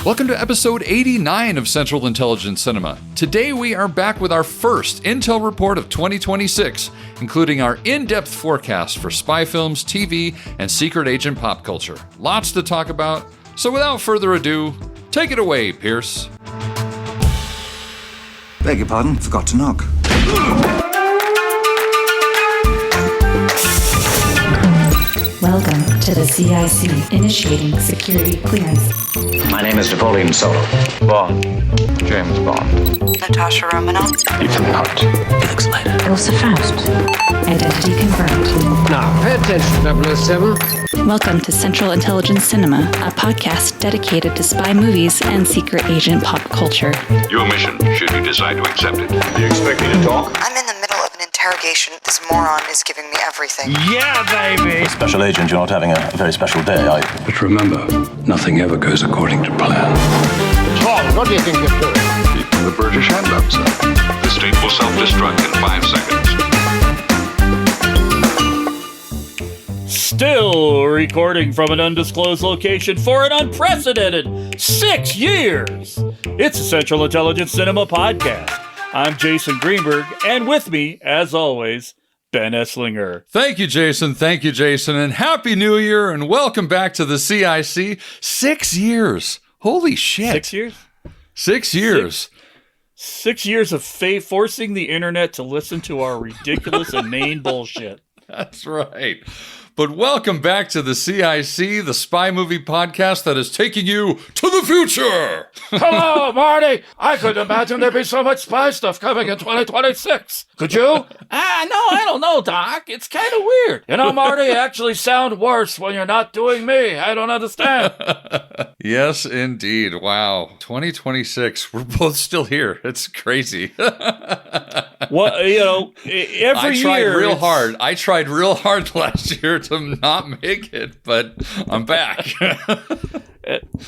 Welcome to episode 89 of Central Intelligence Cinema. Today we are back with our first Intel report of 2026, including our in-depth forecast for spy films, TV, and secret agent pop culture. Lots to talk about, so without further ado, take it away, Pierce. Beg your pardon, forgot to knock. Welcome to the CIC, initiating security clearance. My name is Napoleon Solo. Bond. James Bond. Natasha Romanoff. Ethan Hunt. Felix Leiter. Elsa Faust. Identity confirmed. Now, pay attention, 007. Welcome to Central Intelligence Cinema, a podcast dedicated to spy movies and secret agent pop culture. Your mission, should you decide to accept it. Do you expect me to talk? I'm in the middle of an interrogation. This moron is giving me everything. Yeah, baby! Special agent, you're not having a very special day, are you? But remember, nothing ever goes according to plan. Tom, what do you think you're doing? Keep the British hand up, sir. The state will self-destruct in 5 seconds. Still recording from an undisclosed location for an unprecedented 6 years. It's a Central Intelligence Cinema podcast. I'm Jason Greenberg, and with me, as always, Ben Esslinger. Thank you, Jason. Thank you, Jason. And Happy New Year, and welcome back to the CIC. 6 years. Holy shit. 6 years? 6 years. 6 years of forcing the internet to listen to our ridiculous, inane bullshit. That's right. But welcome back to the CIC, the spy movie podcast that is taking you to the future. Hello, Marty. I couldn't imagine there'd be so much spy stuff coming in 2026. Could you? No, I don't know, Doc. It's kind of weird. You know, Marty, you actually sound worse when you're not doing me. I don't understand. Yes, indeed. Wow. 2026. We're both still here. It's crazy. Well, you know, every year I tried real hard last year to not make it, but I'm back.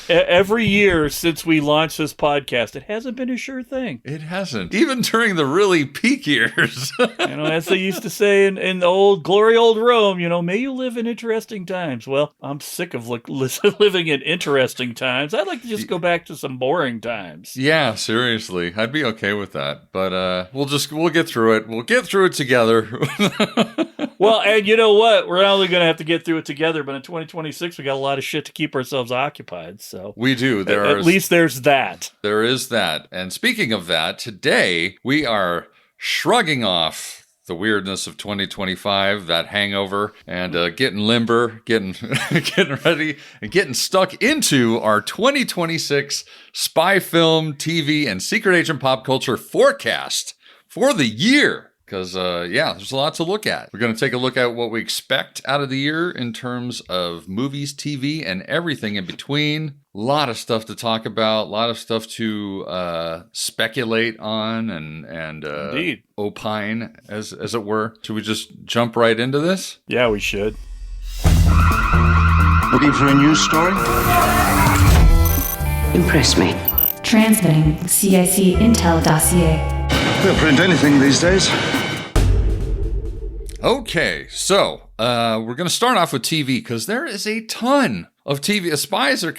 Every year since we launched this podcast, it hasn't been a sure thing. It hasn't. Even during the really peak years. You know, as they used to say in the old glory old Rome, you know, may you live in interesting times. Well, I'm sick of living in interesting times. I'd like to just go back to some boring times. Yeah, seriously. I'd be okay with that. But we'll get through it. We'll get through it together. Well, and you know what? We're not only going to have to get through it together, but in 2026, we got a lot of shit to keep ourselves occupied. So we do. At least there's that. There is that. And speaking of that, today we are shrugging off the weirdness of 2025, that hangover, and getting limber, getting ready, and getting stuck into our 2026 spy film, TV, and secret agent pop culture forecast for the year. Because, there's a lot to look at. We're going to take a look at what we expect out of the year in terms of movies, TV, and everything in between. A lot of stuff to talk about, a lot of stuff to speculate on and opine, as it were. Should we just jump right into this? Yeah, we should. Looking for a news story? Impress me. Transmitting CIC Intel dossier. They'll print anything these days. Okay, so we're going to start off with TV because there is a ton of TV. Spies are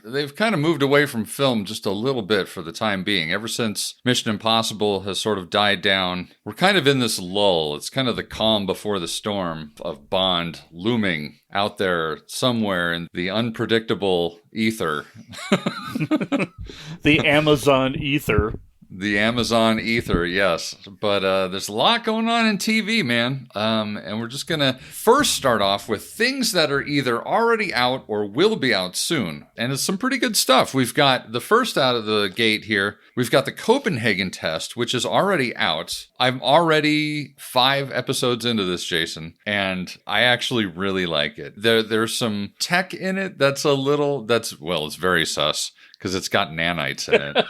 they've kind of moved away from film just a little bit for the time being. Ever since Mission Impossible has sort of died down, we're kind of in this lull. It's kind of the calm before the storm of Bond looming out there somewhere in the unpredictable ether. The Amazon ether. The Amazon ether, yes. But there's a lot going on in TV, man. And we're just going to first start off with things that are either already out or will be out soon. And it's some pretty good stuff. We've got the first out of the gate here. We've got the Copenhagen test, which is already out. I'm already 5 episodes into this, Jason, and I actually really like it. There's some tech in it that's it's very sus, because it's got nanites in it.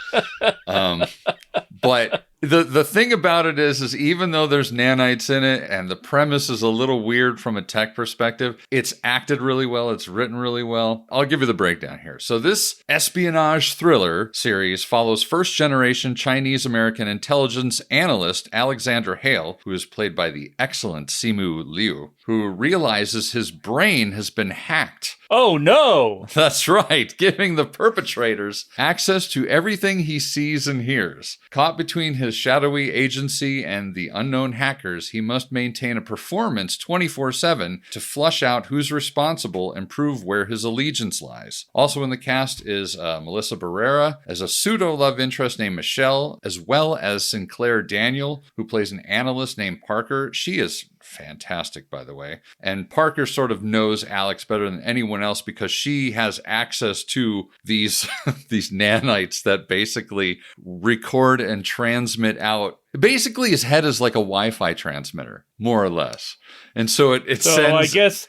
But The thing about it is even though there's nanites in it and the premise is a little weird from a tech perspective, it's acted really well. It's written really well. I'll give you the breakdown here. So this espionage thriller series follows first-generation Chinese-American intelligence analyst Alexander Hale, who is played by the excellent Simu Liu, who realizes his brain has been hacked. Oh, no. That's right, giving the perpetrators access to everything he sees and hears. Caught between his shadowy agency and the unknown hackers, he must maintain a performance 24/7 to flush out who's responsible and prove where his allegiance lies. Also in the cast is Melissa Barrera as a pseudo-love interest named Michelle, as well as Sinclair Daniel, who plays an analyst named Parker. She is fantastic, by the way. And Parker sort of knows Alex better than anyone else because she has access to these these nanites that basically record and transmit out. Basically, his head is like a Wi-Fi transmitter, more or less. And so it so sends...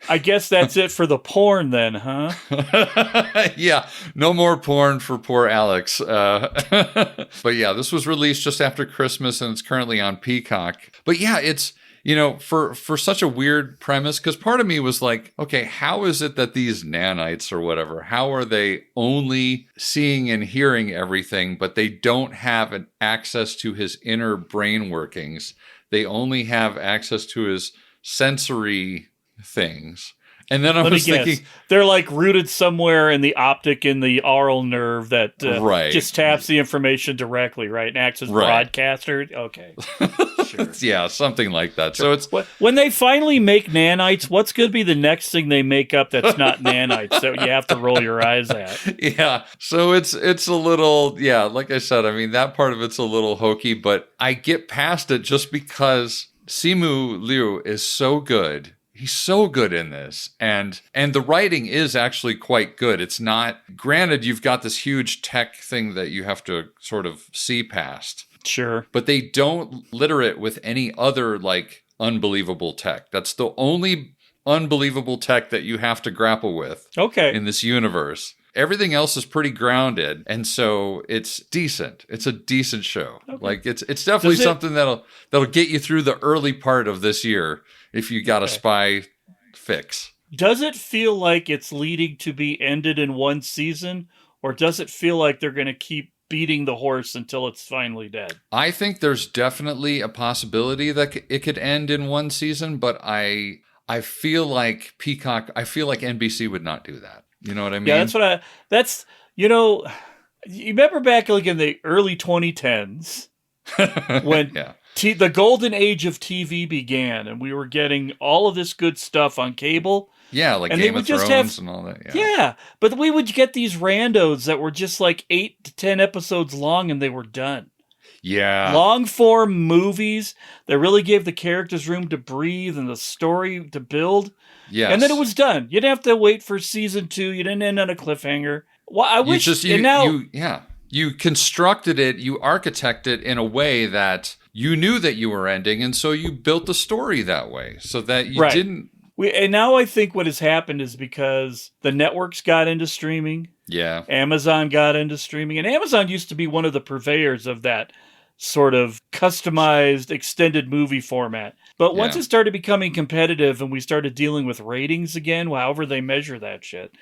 I guess that's it for the porn then, huh? Yeah, no more porn for poor Alex. But yeah, this was released just after Christmas and it's currently on Peacock. But yeah, it's... for such a weird premise, because part of me was like, okay, how is it that these nanites or whatever, how are they only seeing and hearing everything, but they don't have an access to his inner brain workings? They only have access to his sensory things. And then I was thinking, they're like rooted somewhere in the optic in the aural nerve that just taps the information directly, right? And acts as broadcaster. Okay. Sure. Yeah, something like that. So it's when they finally make nanites, what's going to be the next thing they make up that's not nanites that you have to roll your eyes at? Yeah. So it's a little, like I said, I mean, that part of it's a little hokey, but I get past it just because Simu Liu is so good. He's so good in this. And the writing is actually quite good. It's not, granted, you've got this huge tech thing that you have to sort of see past. Sure. But they don't litter it with any other, like, unbelievable tech. That's the only unbelievable tech that you have to grapple with in this universe. Everything else is pretty grounded, and so it's decent. It's a decent show. Okay. Like, it's definitely something that'll get you through the early part of this year if you got a spy fix. Does it feel like it's leading to be ended in one season, or does it feel like they're going to keep beating the horse until it's finally dead? I think there's definitely a possibility that it could end in one season, but I feel like NBC would not do that. You know what I mean? Yeah, you remember back like in the early 2010s when the golden age of TV began and we were getting all of this good stuff on cable. Yeah, like Game of Thrones and all that. Yeah, but we would get these randos that were just like 8 to 10 episodes long and they were done. Yeah. Long form movies that really gave the characters room to breathe and the story to build. Yes. And then it was done. You didn't have to wait for season 2. You didn't end on a cliffhanger. Well, I wish. You constructed it, you architected it in a way that you knew that you were ending, and so you built the story that way so that you didn't. And now I think what has happened is because the networks got into streaming. Yeah. Amazon got into streaming. And Amazon used to be one of the purveyors of that sort of customized extended movie format. But once it started becoming competitive and we started dealing with ratings again, however they measure that shit,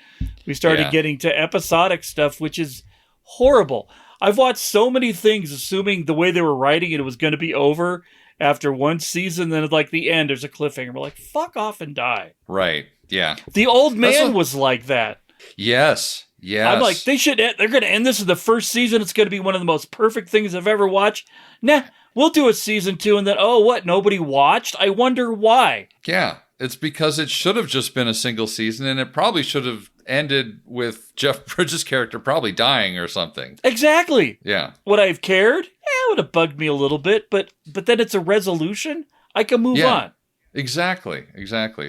we started getting to episodic stuff, which is horrible. I've watched so many things assuming the way they were writing it was going to be over after one season, then at like the end, there's a cliffhanger. We're like, fuck off and die. Right. Yeah. The Old Man was like that. Yes. Yes. I'm like, they're going to end this in the first season. It's going to be one of the most perfect things I've ever watched. Nah, we'll do a season 2 and then, nobody watched? I wonder why. Yeah. It's because it should have just been a single season and it probably should have ended with Jeff Bridges' character probably dying or something. Exactly. Yeah. Would I have cared? It would have bugged me a little bit, but then it's a resolution. I can move on. Exactly.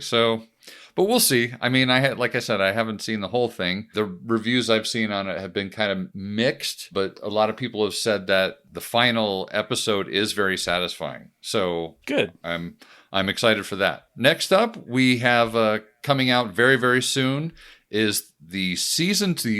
So, but we'll see. I mean, like I said, I haven't seen the whole thing. The reviews I've seen on it have been kind of mixed, but a lot of people have said that the final episode is very satisfying. So good. I'm excited for that. Next up, we have coming out very, very soon is the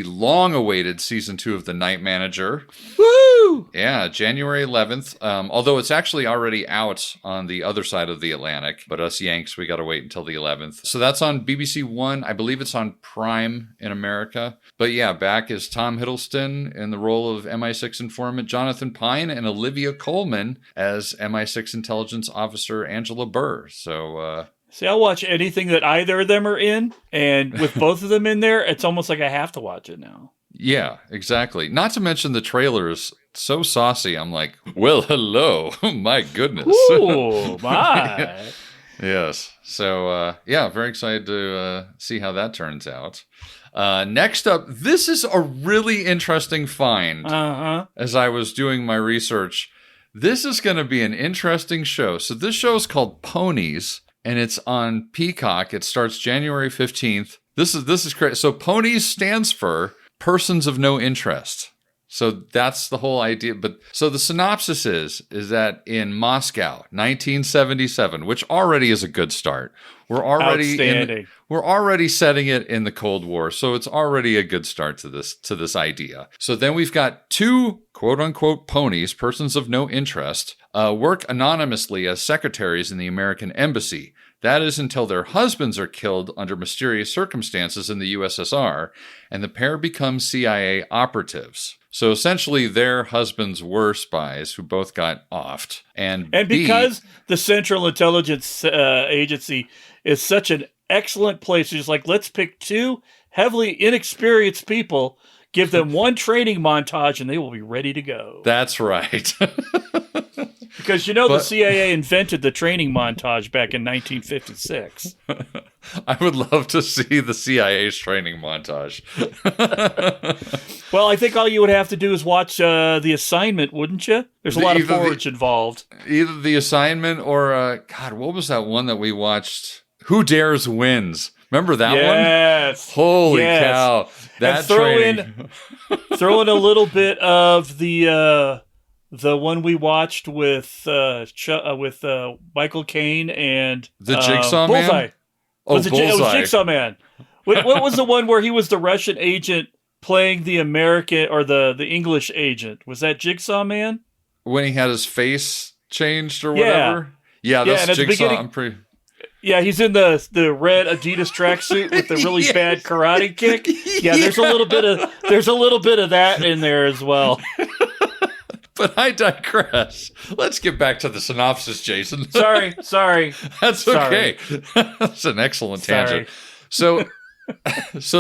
long-awaited season 2 of The Night Manager. Woo! Yeah, January 11th. Although it's actually already out on the other side of the Atlantic, but us Yanks, we got to wait until the 11th. So that's on BBC One. I believe it's on Prime in America. But yeah, back is Tom Hiddleston in the role of MI6 informant Jonathan Pine, and Olivia Colman as MI6 intelligence officer Angela Burr. So, See, I'll watch anything that either of them are in, and with both of them in there, it's almost like I have to watch it now. Yeah, exactly. Not to mention the trailer is so saucy. I'm like, well, hello. My goodness. Ooh, my. Yes. So, very excited to see how that turns out. Next up, this is a really interesting find. As I was doing my research, this is going to be an interesting show. So this show is called Ponies, and it's on Peacock. It starts January 15th. This is great. So Ponies stands for Persons of No Interest. So that's the whole idea. But so the synopsis is that in Moscow, 1977, which already is a good start. We're already setting it in the Cold War, so it's already a good start to this idea. So then we've got two quote unquote ponies, persons of no interest, work anonymously as secretaries in the American embassy. That is until their husbands are killed under mysterious circumstances in the USSR, and the pair become CIA operatives. So essentially, their husbands were spies who both got offed. And because the Central Intelligence Agency is such an excellent place, it's like, let's pick two heavily inexperienced people, give them one training montage, and they will be ready to go. That's right. Because the CIA invented the training montage back in 1956. I would love to see the CIA's training montage. Well, I think all you would have to do is watch The Assignment, wouldn't you? There's a lot of forage involved. Either The Assignment or, what was that one that we watched? Who Dares Wins. Remember that one? Yes. Holy cow. That training. Throw in a little bit of the one we watched with Michael Caine and the Jigsaw Bullseye. Man. Bullseye. It was Jigsaw Man. What was the one where he was the Russian agent playing the American or the English agent? Was that Jigsaw Man? When he had his face changed or whatever. Yeah, that's Jigsaw. Yeah, he's in the red Adidas tracksuit with the really bad karate kick. Yeah, there's a little bit of that in there as well. But I digress. Let's get back to the synopsis, Jason. Sorry. That's okay. That's an excellent tangent. So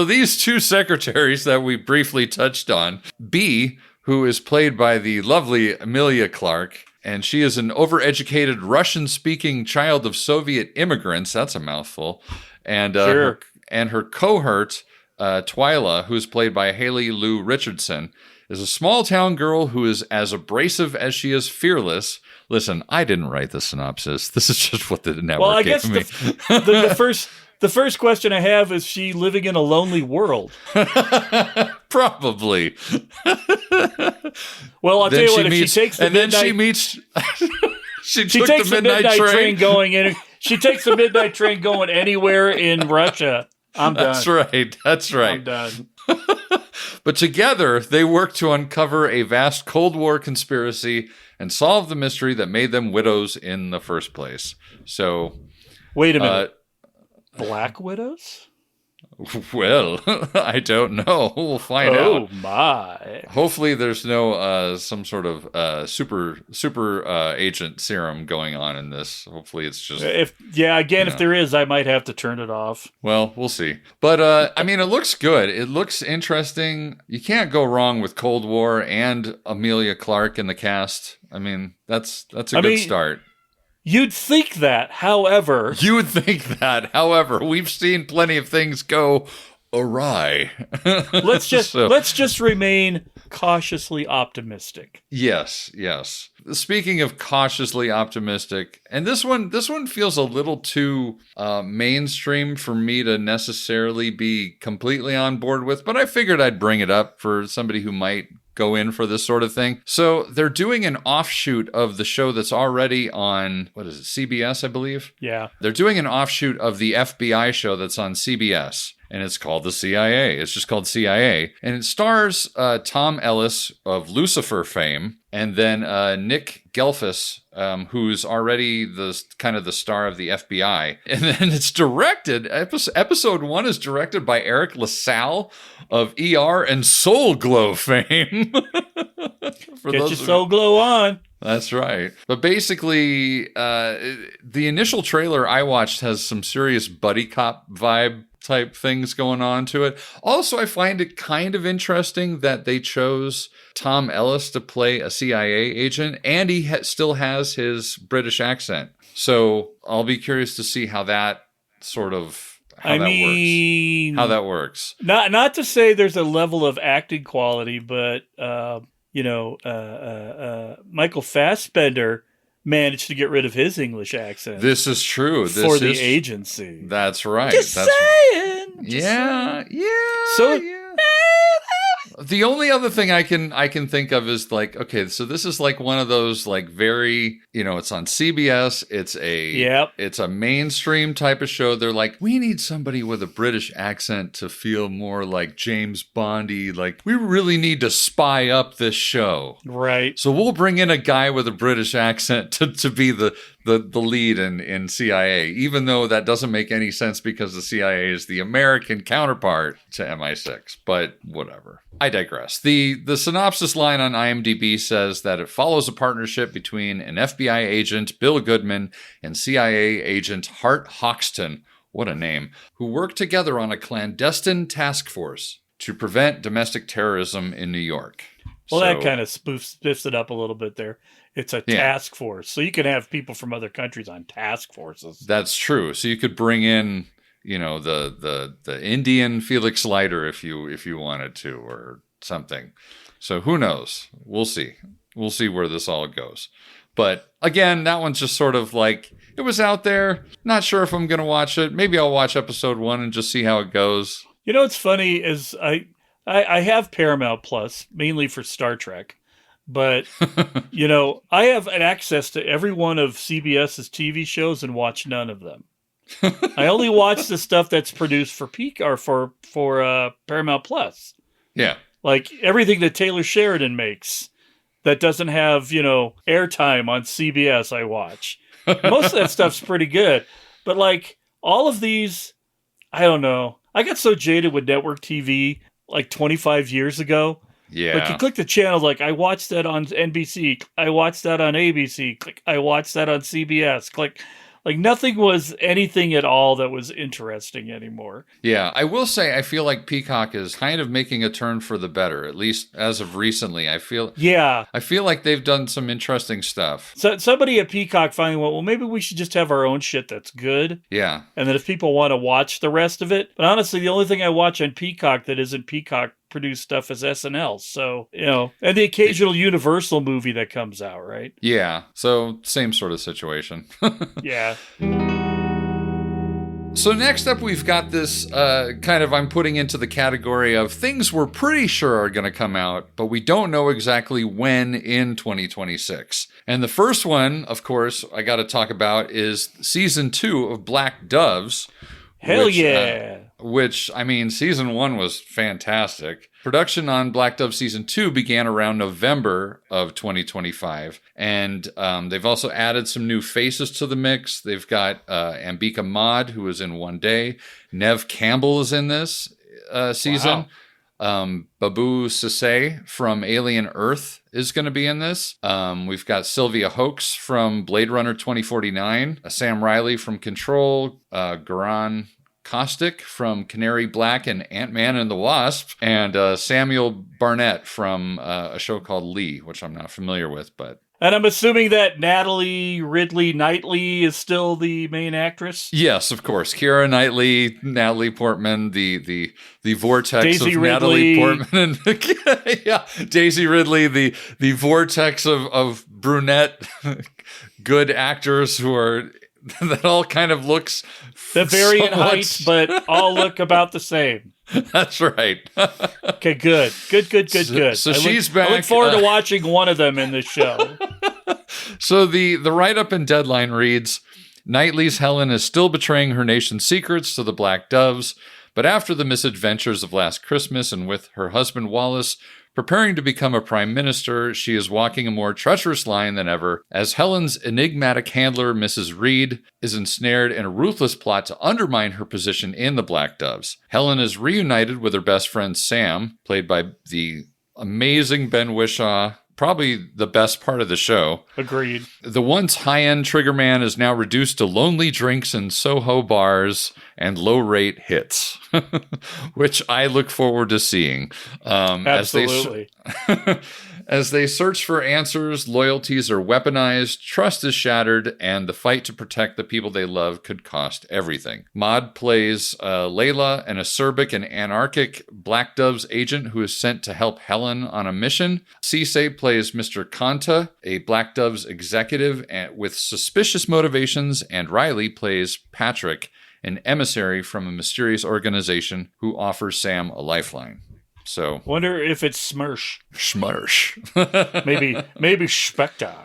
these two secretaries that we briefly touched on, B, who is played by the lovely Emilia Clarke, and she is an overeducated Russian-speaking child of Soviet immigrants. That's a mouthful. And sure. her cohort, Twyla, who is played by Haley Lou Richardson, is a small-town girl who is as abrasive as she is fearless. Listen, I didn't write the synopsis. This is just what the network gave me. The first question I have is she living in a lonely world? Probably. Well, I'll tell you what, if she takes the midnight... Then she meets... she takes the midnight train going in... She takes the midnight train going anywhere in Russia. I'm done. That's right. I'm done. But together, they work to uncover a vast Cold War conspiracy and solve the mystery that made them widows in the first place. So... Wait a minute. Black widows? Well, I don't know. We'll find out. Oh my! Hopefully, there's no some sort of super agent serum going on in this. Hopefully, it's just if there is, I might have to turn it off. Well, we'll see. But I mean, it looks good. It looks interesting. You can't go wrong with Cold War and Emilia Clarke in the cast. I mean, that's a good start. You'd think that, however... we've seen plenty of things go awry. Let's just remain cautiously optimistic. Yes. Speaking of cautiously optimistic, and this one feels a little too mainstream for me to necessarily be completely on board with, but I figured I'd bring it up for somebody who might go in for this sort of thing. So they're doing an offshoot of the show that's already on, CBS, I believe? Yeah. They're doing an offshoot of the FBI show that's on CBS. and it's called the CIA. It's just called CIA. And it stars Tom Ellis of Lucifer fame, and then Nick Gelfus, who's already the kind of the star of the FBI. And then it's directed, episode 1 is directed by Eric LaSalle of ER and Soul Glow fame. Get your Soul Glow on. That's right. But basically, the initial trailer I watched has some serious buddy cop vibe type things going on to it. Also, I find it kind of interesting that they chose Tom Ellis to play a CIA agent, and he still has his British accent. So I'll be curious to see how that sort of how that works. Not to say there's a level of acting quality, but Michael Fassbender managed to get rid of his English accent. This is true. For the agency. That's right. Just saying. Yeah. So. Yeah. The only other thing I can think of is like, okay, so this is like one of those like very, it's on CBS. It's a mainstream type of show. They're like, we need somebody with a British accent to feel more like James Bondy. Like, we really need to spy up this show. Right. So we'll bring in a guy with a British accent to be the lead in CIA, even though that doesn't make any sense because the CIA is the American counterpart to MI6, but whatever. I digress. The synopsis line on IMDb says that it follows a partnership between an FBI agent, Bill Goodman, and CIA agent Hart Hoxton, what a name, who work together on a clandestine task force to prevent domestic terrorism in New York. Well, that kind of spiffs it up a little bit there. It's a task force. So you can have people from other countries on task forces. That's true. So you could bring in, the Indian Felix Leiter if you wanted to or something. So who knows? We'll see. We'll see where this all goes. But again, that one's just sort of like, it was out there. Not sure if I'm going to watch it. Maybe I'll watch episode 1 and just see how it goes. What's funny is I have Paramount Plus, mainly for Star Trek. But, I have access to every one of CBS's TV shows and watch none of them. I only watch the stuff that's produced for for Paramount Plus. Yeah. Like everything that Taylor Sheridan makes that doesn't have, airtime on CBS, I watch. Most of that stuff's pretty good. But like all of these, I don't know. I got so jaded with network TV like 25 years ago. Yeah. Like you click the channel, like I watched that on NBC, I watched that on ABC, click, I watched that on CBS, click. Like nothing was anything at all that was interesting anymore. Yeah, I will say I feel like Peacock is kind of making a turn for the better, at least as of recently. I feel like they've done some interesting stuff. So somebody at Peacock finally went, well, maybe we should just have our own shit that's good. Yeah. And then if people want to watch the rest of it. But honestly, the only thing I watch on Peacock that isn't Peacock produced stuff is SNL. So, and the occasional Universal movie that comes out, right? Yeah. So same sort of situation. Yeah. So next up, we've got this I'm putting into the category of things we're pretty sure are going to come out, but we don't know exactly when in 2026. And the first one, of course, I got to talk about is season 2 of Black Doves. Hell yeah. Which, I mean, season 1 was fantastic. Production on Black Dove season 2 began around November of 2025. And they've also added some new faces to the mix. They've got Ambika Mad, who was in One Day. Nev Campbell is in this season. Wow. Babu Sisse from Alien Earth is going to be in this. We've got Sylvia Hoeks from Blade Runner 2049. Sam Riley from Control. Garan Caustic from Canary Black and Ant-Man and the Wasp, and Samuel Barnett from a show called Lee, which I'm not familiar with, but... And I'm assuming that Natalie Ridley Knightley is still the main actress? Yes, of course. Keira Knightley, Natalie Portman, the vortex Daisy of Ridley. Natalie Portman. Yeah, Daisy Ridley, the vortex of brunette good actors who are... that all kind of looks... That vary in heights, but all look about the same. That's right. Okay, good. So she's back. I look forward to watching one of them in this show. So the write-up in Deadline reads, Knightley's Helen is still betraying her nation's secrets to the Black Doves, But after the misadventures of last Christmas and with her husband Wallace preparing to become a prime minister, she is walking a more treacherous line than ever, as Helen's enigmatic handler, Mrs. Reed, is ensnared in a ruthless plot to undermine her position in the Black Doves. Helen is reunited with her best friend Sam, played by the amazing Ben Whishaw, probably the best part of the show. Agreed. The once high-end Triggerman is now reduced to lonely drinks in Soho bars and low-rate hits, which I look forward to seeing. Absolutely. As they search for answers, loyalties are weaponized, trust is shattered, and the fight to protect the people they love could cost everything. Maud plays Layla, an acerbic and anarchic Black Doves agent who is sent to help Helen on a mission. CIC plays Mr. Kanta, a Black Doves executive with suspicious motivations, and Riley plays Patrick, an emissary from a mysterious organization who offers Sam a lifeline. So, wonder if it's Smersh. Smersh. maybe Spectre.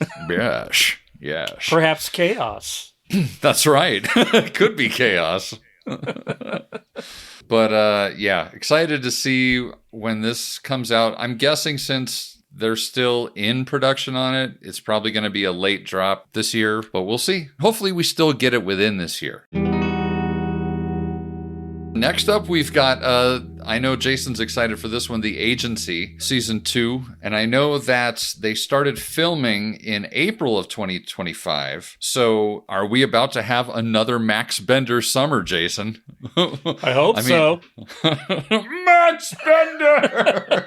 Yes. Perhaps Chaos. That's right. Could be Chaos. But yeah, excited to see when this comes out. I'm guessing since they're still in production on it, it's probably going to be a late drop this year, but we'll see. Hopefully we still get it within this year. Next up, we've got, I know Jason's excited for this one, The Agency, Season 2. And I know that they started filming in April of 2025. So are we about to have another Max Bender summer, Jason? I hope so. Max Bender!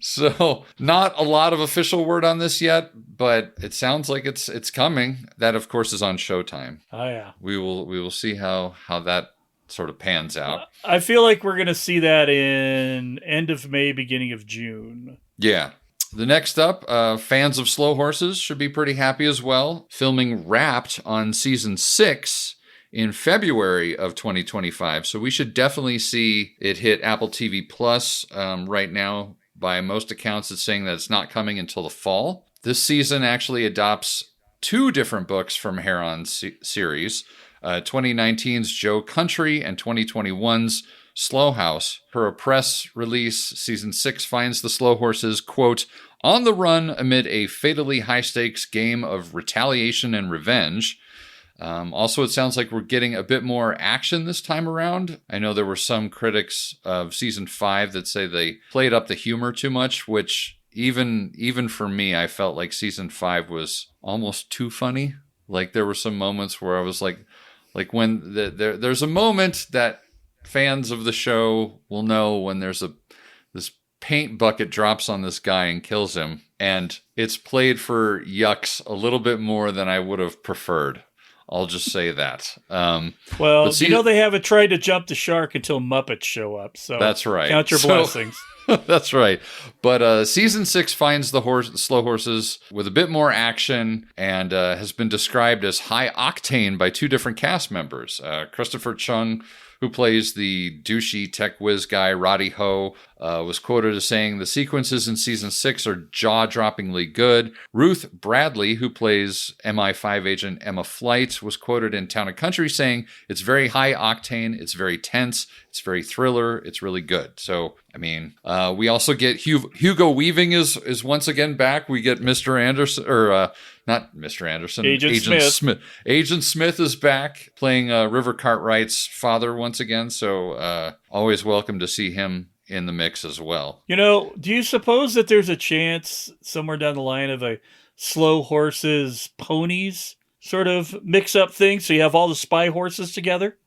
So not a lot of official word on this yet, but it sounds like it's coming. That, of course, is on Showtime. Oh, yeah. We will see how that sort of pans out. I feel like we're going to see that in end of May, beginning of June. Yeah. The next up, fans of Slow Horses should be pretty happy as well. Filming Wrapped on Season 6 in February of 2025. So we should definitely see it hit Apple TV Plus. Right now, by most accounts, it's saying that it's not coming until the fall. This season actually adopts 2 different books from Heron's series. 2019's Joe Country and 2021's Slow House. Per a press release, Season 6 finds the Slow Horses, quote, on the run amid a fatally high-stakes game of retaliation and revenge. Also, it sounds like we're getting a bit more action this time around. I know there were some critics of Season 5 that say they played up the humor too much, which even for me, I felt like Season 5 was almost too funny. Like, there were some moments where I was like when there's a moment that fans of the show will know when there's this paint bucket drops on this guy and kills him, and it's played for yucks a little bit more than I would have preferred. I'll just say that. Well, they haven't tried to jump the shark until Muppets show up. So that's right. Count your blessings. That's right. But Season 6 finds the Slow Horses with a bit more action and has been described as high octane by 2 different cast members. Christopher Chung, who plays the douchey tech whiz guy Roddy Ho, was quoted as saying, the sequences in Season 6 are jaw-droppingly good. Ruth Bradley, who plays MI5 agent Emma Flight, was quoted in Town and Country saying, it's very high octane, it's very tense, it's very thriller, it's really good. So, I mean, we also get Hugo Weaving is once again back. We get Mr. Anderson, or not Mr. Anderson, Agent Smith. Agent Smith is back playing River Cartwright's father once again. So always welcome to see him in the mix as well. You know, do you suppose that there's a chance somewhere down the line of a Slow Horses Ponies sort of mix-up thing, so you have all the spy horses together?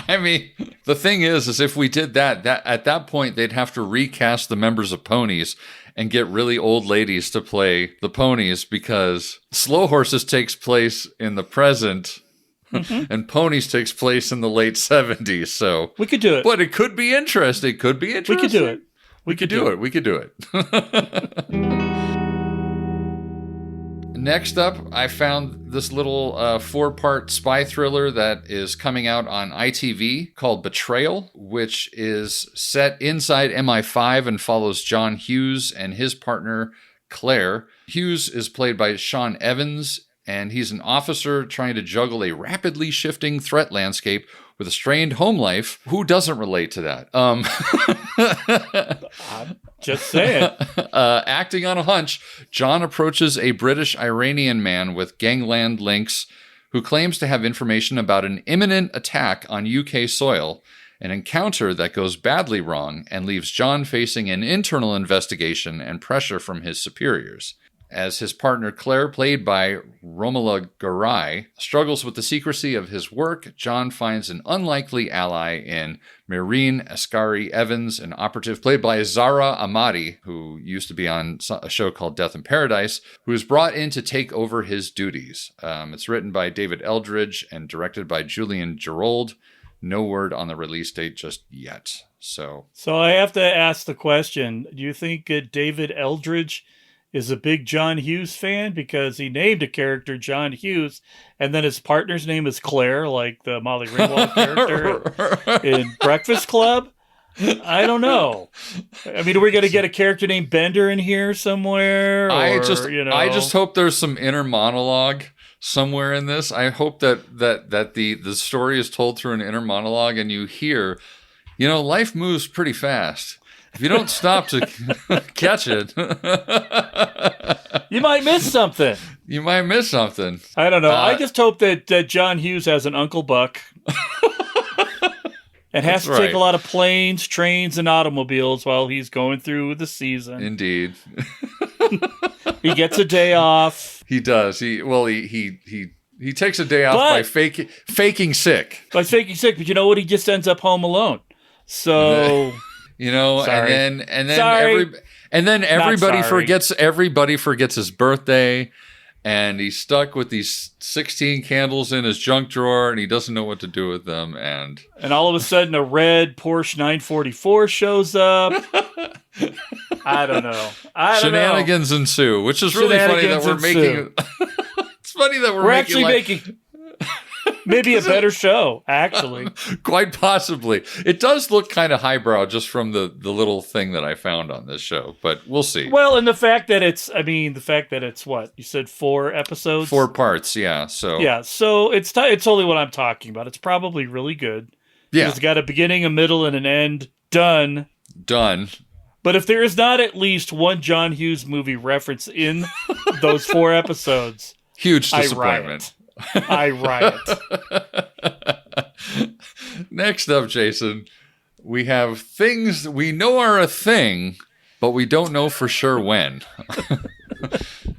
I mean, the thing is if we did that at that point they'd have to recast the members of Ponies and get really old ladies to play the ponies, because Slow Horses takes place in the present. Mm-hmm. And Ponies takes place in the late 70s, so we could do it. But it could be interesting. We could do it. We could do it. Next up, I found this little 4-part spy thriller that is coming out on ITV called Betrayal, which is set inside MI5 and follows John Hughes and his partner Claire. Hughes is played by Sean Evans, and he's an officer trying to juggle a rapidly shifting threat landscape with a strained home life. Who doesn't relate to that? Just saying. Acting on a hunch, John approaches a British Iranian man with gangland links who claims to have information about an imminent attack on UK soil, an encounter that goes badly wrong and leaves John facing an internal investigation and pressure from his superiors. As his partner Claire, played by Romola Garai, struggles with the secrecy of his work, John finds an unlikely ally in Maureen Ascari Evans, an operative played by Zara Amati, who used to be on a show called Death in Paradise, who is brought in to take over his duties. It's written by David Eldridge and directed by Julian Gerold. No word on the release date just yet. So I have to ask the question, do you think David Eldridge is a big John Hughes fan? Because he named a character John Hughes, and then his partner's name is Claire, like the Molly Ringwald character in Breakfast Club. I don't know. I mean, are we going to get a character named Bender in here somewhere? I just hope there's some inner monologue somewhere in this. I hope that the story is told through an inner monologue, and you hear, life moves pretty fast. If you don't stop to catch it, you might miss something. I don't know. I just hope that John Hughes has an Uncle Buck and has to take a lot of planes, trains, and automobiles while he's going through the season. Indeed. He gets a day off. He does. He takes a day off by faking sick. But you know what? He just ends up home alone. So... Sorry. and then everybody forgets his birthday, and he's stuck with these 16 candles in his junk drawer, and he doesn't know what to do with them. And all of a sudden, a red Porsche 944 shows up. I don't know. Shenanigans ensue, which is really funny that we're making. It's funny that we're actually making. Maybe a better show, actually. Quite possibly. It does look kind of highbrow just from the little thing that I found on this show, but we'll see. Well, and the fact that it's what? You said 4 episodes? 4 parts, yeah. So it's totally what I'm talking about. It's probably really good. Yeah. It's got a beginning, a middle, and an end. Done. But if there is not at least one John Hughes movie reference in those 4 episodes... Huge disappointment. I riot. Next up, Jason, we have things we know are a thing, but we don't know for sure when.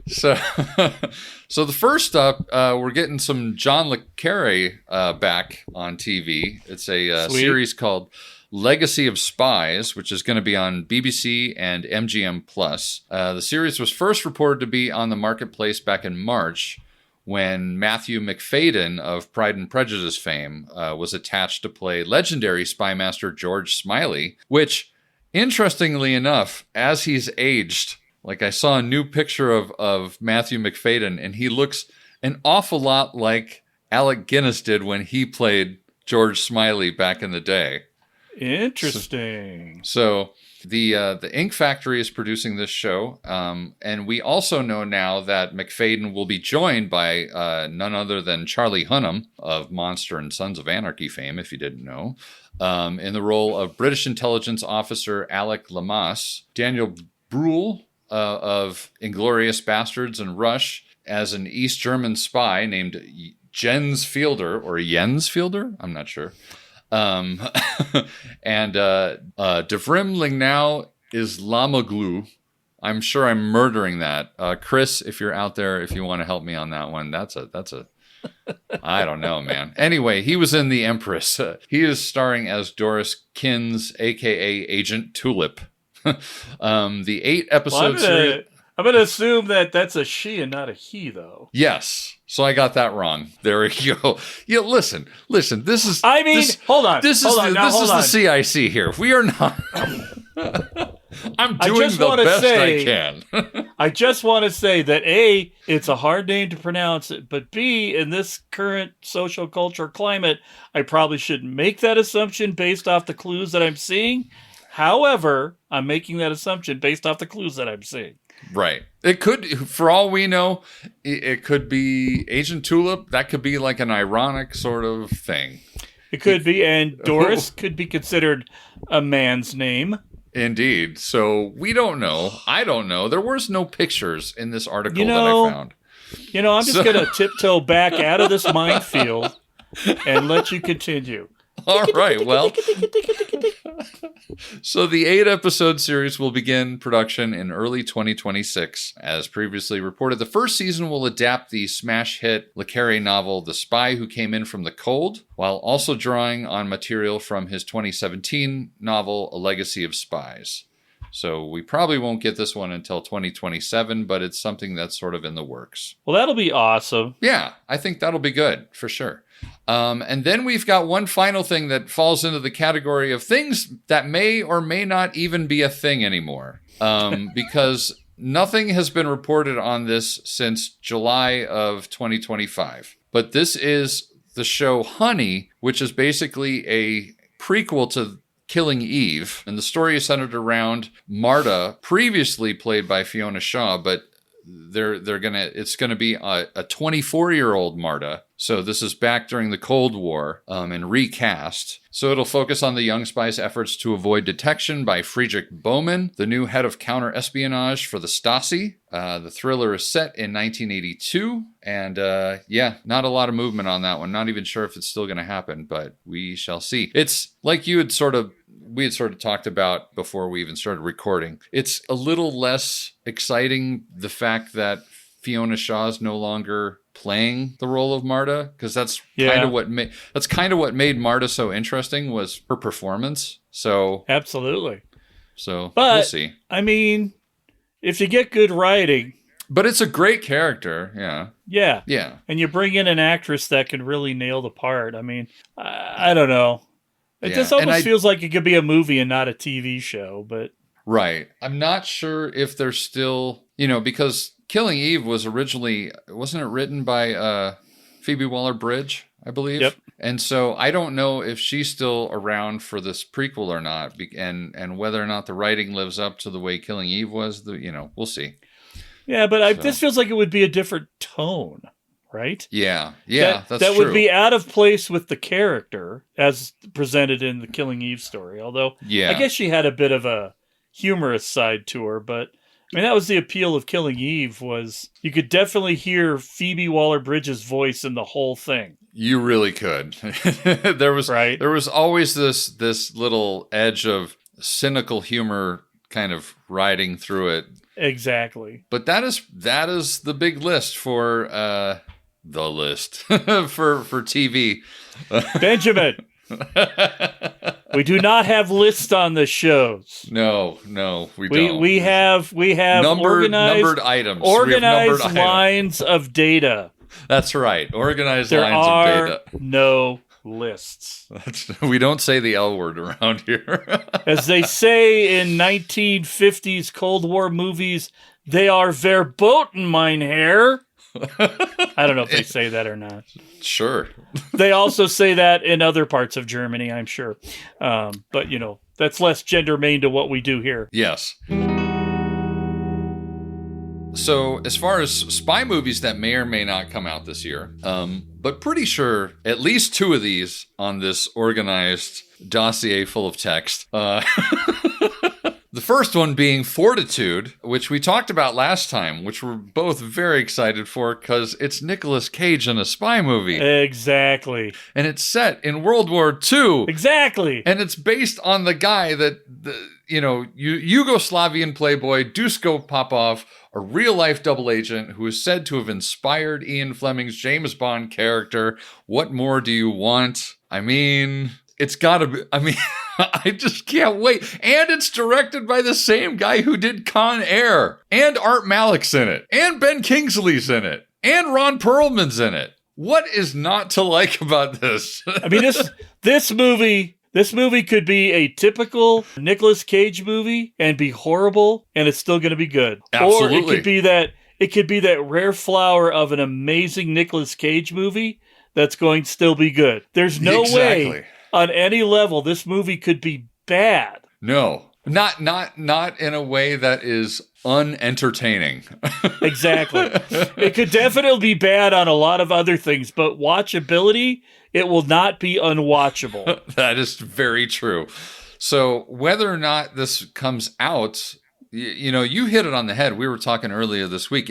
So the first up, we're getting some John le Carre back on TV. It's a series called Legacy of Spies, which is going to be on BBC and MGM+. The series was first reported to be on the marketplace back in March, when Matthew McFadden of Pride and Prejudice fame was attached to play legendary spymaster George Smiley, which, interestingly enough, as he's aged, like I saw a new picture of Matthew McFadden, and he looks an awful lot like Alec Guinness did when he played George Smiley back in the day. Interesting. So the Ink Factory is producing this show, and we also know now that McFadden will be joined by none other than Charlie Hunnam of Monster and Sons of Anarchy fame, if you didn't know, in the role of British intelligence officer Alec Lamass, Daniel Bruhl of Inglourious Bastards and Rush as an East German spy named Jens Fielder, or Jens Fielder, I'm not sure. And Devrim Lingnau is Lamaglu. I'm sure I'm murdering that. Chris, if you're out there, if you want to help me on that one, that's a I don't know, man. Anyway, he was in The Empress. He is starring as Doris Kins, a.k.a. Agent Tulip. The 8-episode series... I'm going to assume that that's a she and not a he, though. Yes. So I got that wrong. There we go. Yeah, listen. This is... hold on. This is the CIC here. We are not... I'm doing the best I can. I just want to say that A, it's a hard name to pronounce it, but B, in this current social culture climate, I probably shouldn't make that assumption based off the clues that I'm seeing. However, I'm making that assumption based off the clues that I'm seeing. Right. It could, for all we know, it could be Agent Tulip. That could be like an ironic sort of thing. It could be, and Doris could be considered a man's name. Indeed. So we don't know. I don't know. There was no pictures in this article that I found. I'm just going to tiptoe back out of this minefield and let you continue. All right. Well, so the 8-episode series will begin production in early 2026. As previously reported, the first season will adapt the smash hit Le Carré novel The Spy Who Came In From the Cold, while also drawing on material from his 2017 novel A Legacy of Spies. So we probably won't get this one until 2027, but it's something that's sort of in the works. Well, that'll be awesome. Yeah, I think that'll be good, for sure. And then we've got one final thing that falls into the category of things that may or may not even be a thing anymore. Because nothing has been reported on this since July of 2025. But this is the show Honey, which is basically a prequel to Killing Eve, and the story is centered around Marta, previously played by Fiona Shaw, but it's gonna be a 24-year-old Marta. So this is back during the Cold War, and recast. So it'll focus on the young spy's efforts to avoid detection by Friedrich Bowman, the new head of counter-espionage for the Stasi. The thriller is set in 1982, and not a lot of movement on that one. Not even sure if it's still going to happen, but we shall see. It's like we had sort of talked about before we even started recording. It's a little less exciting, the fact that Fiona Shaw is no longer playing the role of Marta, because that's kind of what made Marta so interesting, was her performance. So absolutely. So but, we'll see. I mean, if you get good writing, but it's a great character. Yeah. And you bring in an actress that can really nail the part. I mean, I don't know. It just almost feels like it could be a movie and not a TV show. But right, I'm not sure if they're still, because Killing Eve was originally, wasn't it written by Phoebe Waller-Bridge, I believe? Yep. And so I don't know if she's still around for this prequel or not, and whether or not the writing lives up to the way Killing Eve was. We'll see. Yeah, but this feels like it would be a different tone, right? Yeah, that's true. That would be out of place with the character as presented in the Killing Eve story. Although, I guess she had a bit of a humorous side to her, but I mean, that was the appeal of Killing Eve, was you could definitely hear Phoebe Waller-Bridge's voice in the whole thing. You really could. There was always this little edge of cynical humor kind of riding through it. Exactly. But that is the big list for the list for TV. Benjamin. We do not have lists on the shows. No, we don't. We have numbered items. Organized lines of data. That's right. Organized lines of data. There are no lists. We don't say the L word around here. As they say in 1950s Cold War movies, they are verboten, mein Herr. I don't know if they say that or not. Sure. They also say that in other parts of Germany, I'm sure. But, that's less gendermain to what we do here. Yes. So, as far as spy movies that may or may not come out this year, but pretty sure at least 2 of these on this organized dossier full of text. The first one being Fortitude, which we talked about last time, which we're both very excited for because it's Nicolas Cage in a spy movie. Exactly. And it's set in World War II. Exactly. And it's based on the guy that, Yugoslavian playboy Duško Popov, a real-life double agent who is said to have inspired Ian Fleming's James Bond character. What more do you want? I mean, it's gotta be, I just can't wait. And it's directed by the same guy who did Con Air. And Art Malik's in it. And Ben Kingsley's in it. And Ron Perlman's in it. What is not to like about this? I mean, this movie could be a typical Nicolas Cage movie and be horrible, and it's still going to be good. Absolutely. Or it could be that rare flower of an amazing Nicolas Cage movie that's going to still be good. There's no way on any level this movie could be bad. No. Not in a way that is unentertaining. Exactly. It could definitely be bad on a lot of other things, but watchability, it will not be unwatchable. That is very true. So whether or not this comes out, you hit it on the head. We were talking earlier this week.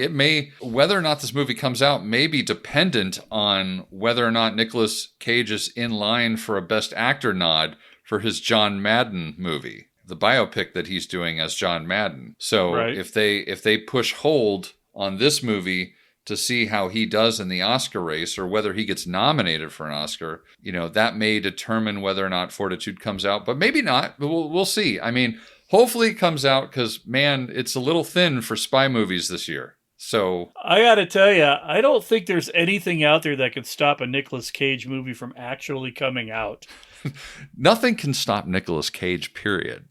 Whether or not this movie comes out may be dependent on whether or not Nicolas Cage is in line for a Best Actor nod for his John Madden movie, the biopic that he's doing as John Madden. So right. if they push hold on this movie to see how he does in the Oscar race, or whether he gets nominated for an Oscar, that may determine whether or not Fortitude comes out, but maybe not. We'll see. I mean, hopefully it comes out, because, man, it's a little thin for spy movies this year. So I got to tell you, I don't think there's anything out there that could stop a Nicolas Cage movie from actually coming out. Nothing can stop Nicolas Cage, period.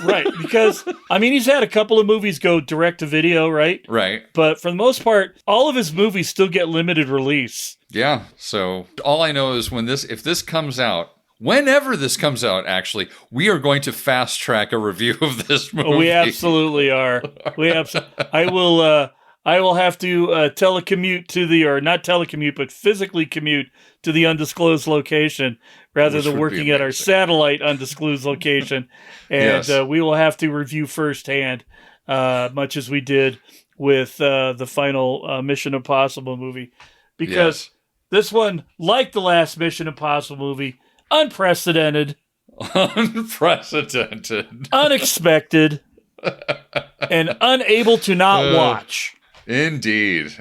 Right, because, he's had a couple of movies go direct to video, right? Right. But for the most part, all of his movies still get limited release. Yeah, so all I know is if this comes out, whenever this comes out, actually, we are going to fast track a review of this movie. We absolutely are. I will have to telecommute not telecommute, but physically commute to the undisclosed location rather than working at our satellite undisclosed location. And yes. We will have to review firsthand, much as we did with the final Mission Impossible movie. Because this one, like the last Mission Impossible movie, unprecedented. Unexpected. And unable to not watch. Indeed.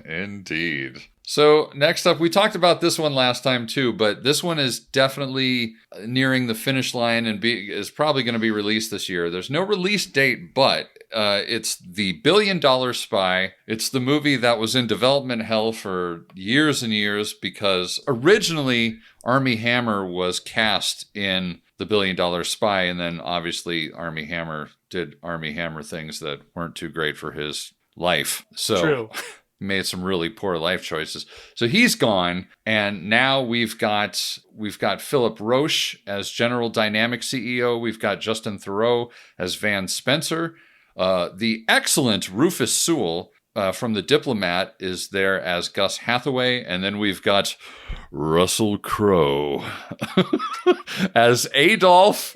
So next up, we talked about this one last time too, but this one is definitely nearing the finish line and is probably going to be released this year. There's no release date, but it's the $1 Billion Spy. It's the movie that was in development hell for years and years, because originally Armie Hammer was cast in the $1 Billion Spy, and then obviously Armie Hammer did Armie Hammer things that weren't too great for his life. So True. Made some really poor life choices. So he's gone, and now we've got Philip Roche as General Dynamics CEO. We've got Justin Theroux as Van Spencer. The excellent Rufus Sewell from The Diplomat is there as Gus Hathaway, and then we've got Russell Crowe as Adolf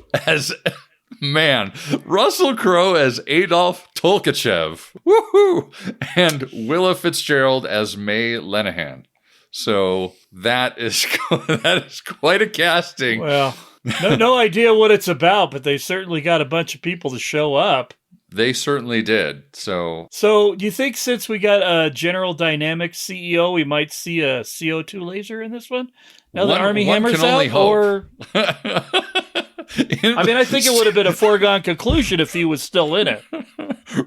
Russell Crowe as Adolf Tolkachev. Woohoo! And Willa Fitzgerald as May Lenehan. So that is quite a casting. Well, no idea what it's about, but they certainly got a bunch of people to show up. They certainly did. So do you think since we got a General Dynamics CEO, we might see a CO2 laser in this one? Now that Armie Hammer's out, or... I think it would have been a foregone conclusion if he was still in it.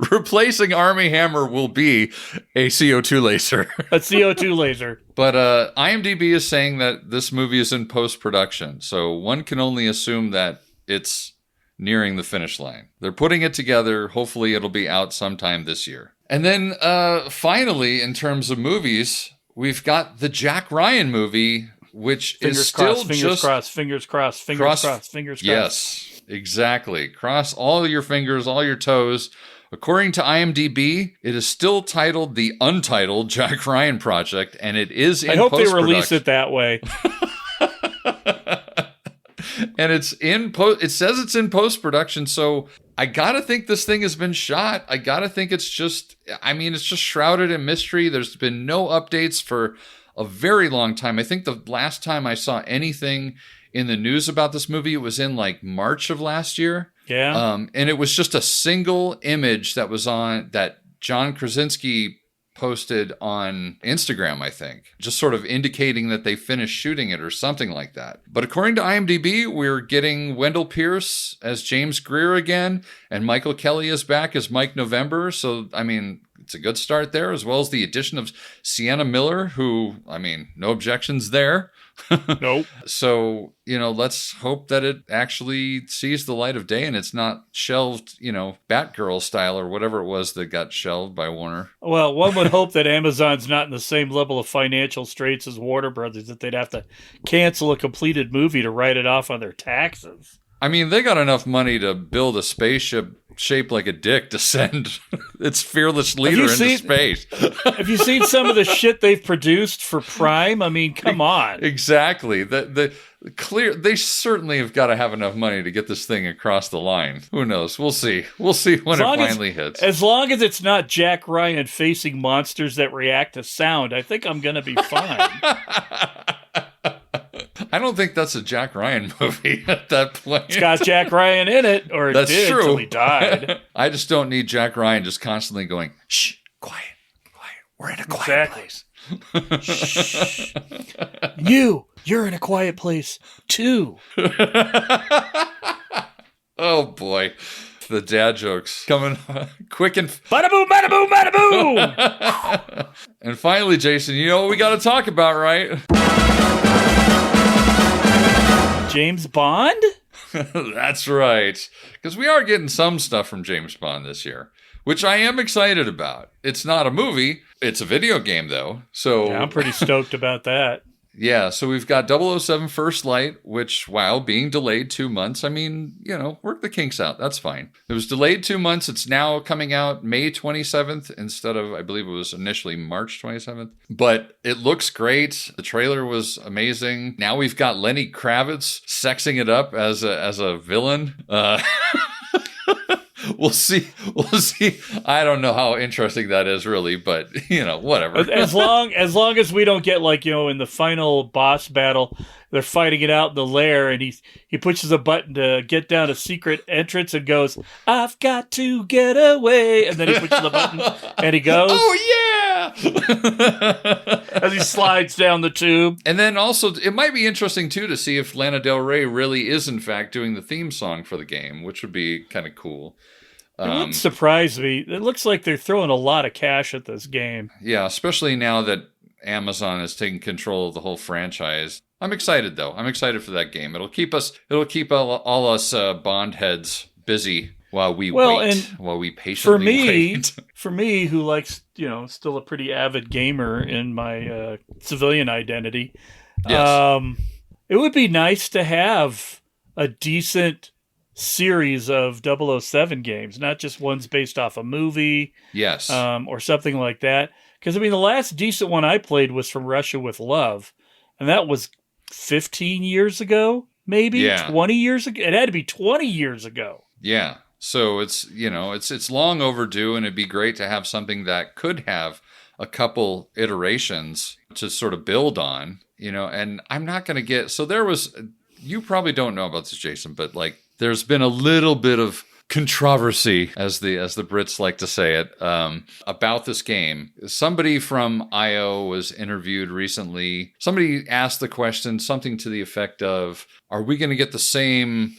Replacing Armie Hammer will be a CO2 laser. A CO2 laser. But IMDb is saying that this movie is in post-production, so one can only assume that it's nearing the finish line. They're putting it together. Hopefully it'll be out sometime this year. And then finally, in terms of movies, we've got the Jack Ryan movie, which is still fingers crossed. Yes, exactly. Cross all your fingers, all your toes. According to IMDb, it is still titled The Untitled Jack Ryan Project, and it is in post-production. I hope they release it that way. And it's it says it's in post-production, so I gotta think this thing has been shot. I gotta think it's just shrouded in mystery. There's been no updates for a very long time. I think the last time I saw anything in the news about this movie, it was in like March of last year. Yeah. And it was just a single image that was that John Krasinski posted on Instagram, I think, just sort of indicating that they finished shooting it or something like that. But according to IMDb, we're getting Wendell Pierce as James Greer again, and Michael Kelly is back as Mike November. So, it's a good start there, as well as the addition of Sienna Miller, who, no objections there. Nope. So, let's hope that it actually sees the light of day and it's not shelved, Batgirl style or whatever it was that got shelved by Warner. Well, one would hope that Amazon's not in the same level of financial straits as Warner Brothers, that they'd have to cancel a completed movie to write it off on their taxes. I mean, they got enough money to build a spaceship shaped like a dick to send its fearless leader into space. Have you seen some of the shit they've produced for Prime? I mean, come on. Exactly. They certainly have got to have enough money to get this thing across the line. Who knows? We'll see. We'll see when it finally hits. As long as it's not Jack Ryan facing monsters that react to sound, I think I'm going to be fine. I don't think that's a Jack Ryan movie at that point. It's got Jack Ryan in it, or it That's did true. until he died. I just don't need Jack Ryan just constantly going, shh, quiet. We're in a quiet place. Shh. You're in a quiet place, too. Oh, boy. The dad jokes coming quick and... Bada boom, bada boom, bada boom! And finally, Jason, you know what we got to talk about, right? James Bond? That's right. Because we are getting some stuff from James Bond this year, which I am excited about. It's not a movie. It's a video game, though. So Yeah, I'm pretty stoked about that. Yeah, so we've got 007 First Light, which, while being delayed 2 months, I mean, work the kinks out. That's fine. It was delayed 2 months. It's now coming out May 27th instead of, I believe it was initially March 27th. But it looks great. The trailer was amazing. Now we've got Lenny Kravitz sexing it up as a villain. We'll see. I don't know how interesting that is, really, but whatever. As long as we don't get in the final boss battle, they're fighting it out in the lair, and he pushes a button to get down a secret entrance and goes, "I've got to get away," and then he pushes the button and he goes, "Oh yeah!" as he slides down the tube. And then also, it might be interesting too to see if Lana Del Rey really is in fact doing the theme song for the game, which would be kind of cool. It wouldn't surprise me. It looks like they're throwing a lot of cash at this game. Yeah, especially now that Amazon has taken control of the whole franchise. I'm excited, though. I'm excited for that game. It'll keep all us Bond heads busy while we wait. While we patiently wait. For me, who likes, still a pretty avid gamer in my civilian identity, yes. It would be nice to have a decent series of 007 games, not just ones based off a movie, yes, or something like that. Because the last decent one I played was From Russia with Love, and that was 15 years ago, maybe 20 years ago. It had to be 20 years ago. Yeah, so it's it's long overdue, and it'd be great to have something that could have a couple iterations to sort of build on. And I'm not going to get there was. You probably don't know about this, Jason, but there's been a little bit of controversy, as the Brits like to say it, about this game. Somebody from IO was interviewed recently. Somebody asked the question, something to the effect of, "Are we going to get the same,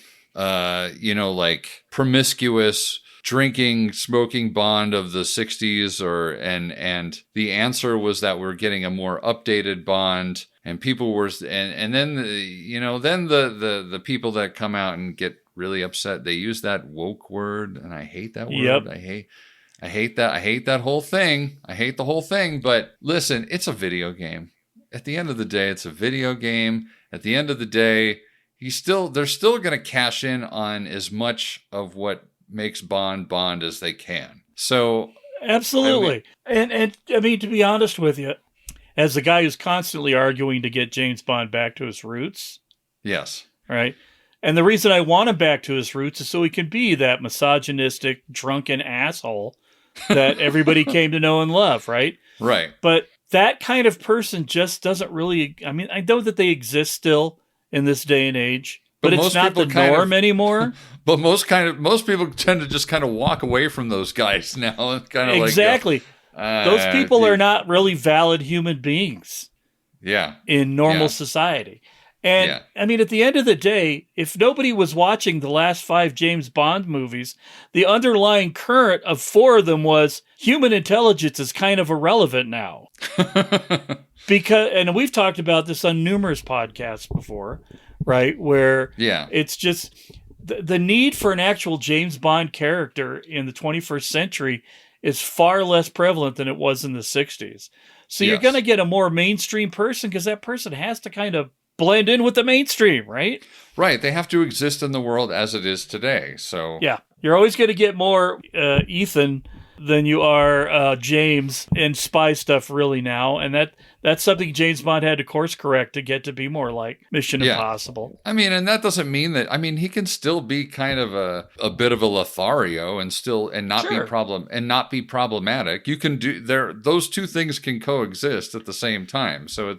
promiscuous drinking, smoking Bond of the 60s?" And the answer was that we're getting a more updated Bond. And people were, and then the people that come out and get really upset, they use that woke word, and I hate that word. Yep. I hate that. I hate that whole thing. I hate the whole thing. But listen, it's a video game. At the end of the day, it's a video game. At the end of the day, they're still going to cash in on as much of what makes Bond as they can. So absolutely, and I mean, to be honest with you, as the guy who's constantly arguing to get James Bond back to his roots. Yes. Right? And the reason I want him back to his roots is so he can be that misogynistic, drunken asshole that everybody came to know and love, right? Right. But that kind of person just doesn't really... I mean, I know that they exist still in this day and age, but it's not the norm anymore. But most people tend to just kind of walk away from those guys now. And kind of exactly. Those people are not really valid human beings. Yeah. In normal society. And I mean, at the end of the day, if nobody was watching the last 5 James Bond movies, the underlying current of 4 of them was human intelligence is kind of irrelevant now. And we've talked about this on numerous podcasts before, right? Where it's just the need for an actual James Bond character in the 21st century is far less prevalent than it was in the 60s. So you're going to get a more mainstream person because that person has to kind of blend in with the mainstream, right? Right. They have to exist in the world as it is today. So Yeah. You're always going to get more Ethan than you are James in spy stuff really now. And that's something James Bond had to course correct to get to be more like Mission Impossible. I mean, and that doesn't mean that, I mean, he can still be kind of a bit of a Lothario and not be problematic. You can do those two things can coexist at the same time. So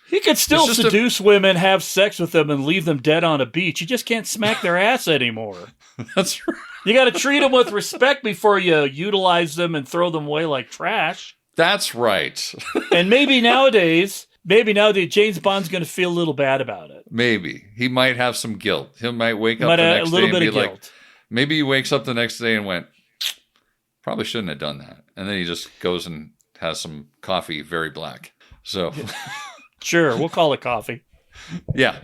he could still seduce women, have sex with them, and leave them dead on a beach. You just can't smack their ass anymore. That's right. You got to treat them with respect before you utilize them and throw them away like trash. That's right. And maybe nowadays, James Bond's going to feel a little bad about it. Maybe. He might have some guilt. He might wake up the next day and be like, maybe he wakes up the next day and went, probably shouldn't have done that. And then he just goes and has some coffee, very black. So... Sure, we'll call it coffee. Yeah.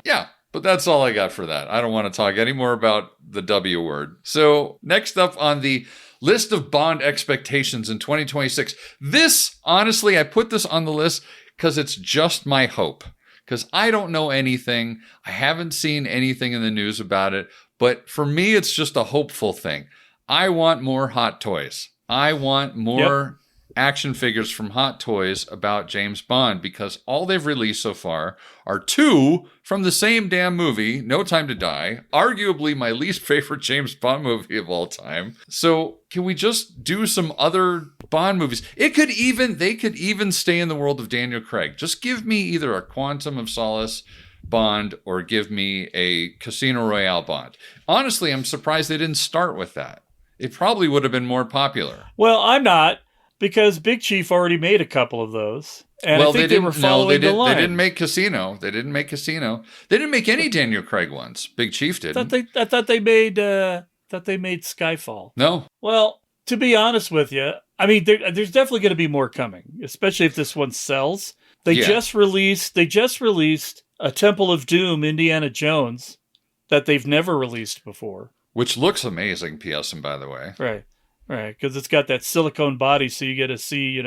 But that's all I got for that. I don't want to talk any more about the W word. So next up on the list of Bond expectations in 2026. This, honestly, I put this on the list because it's just my hope. Because I don't know anything. I haven't seen anything in the news about it. But for me, it's just a hopeful thing. I want more Hot Toys. I want more... action figures from Hot Toys about James Bond, because all they've released so far are 2 from the same damn movie, No Time to Die, arguably my least favorite James Bond movie of all time. So can we just do some other Bond movies? They could even stay in the world of Daniel Craig. Just give me either a Quantum of Solace Bond or give me a Casino Royale Bond. Honestly, I'm surprised they didn't start with that. It probably would have been more popular. Well, I'm not. Because Big Chief already made a couple of those. And I think they were following the line. They didn't make Casino. They didn't make any Daniel Craig ones. Big Chief didn't. I thought they made Skyfall. No. Well, to be honest with you, I mean, there's definitely going to be more coming, especially if this one sells. They just released a Temple of Doom Indiana Jones that they've never released before. Which looks amazing, P.S. and by the way. Right. Right, because it's got that silicone body, so you get to see,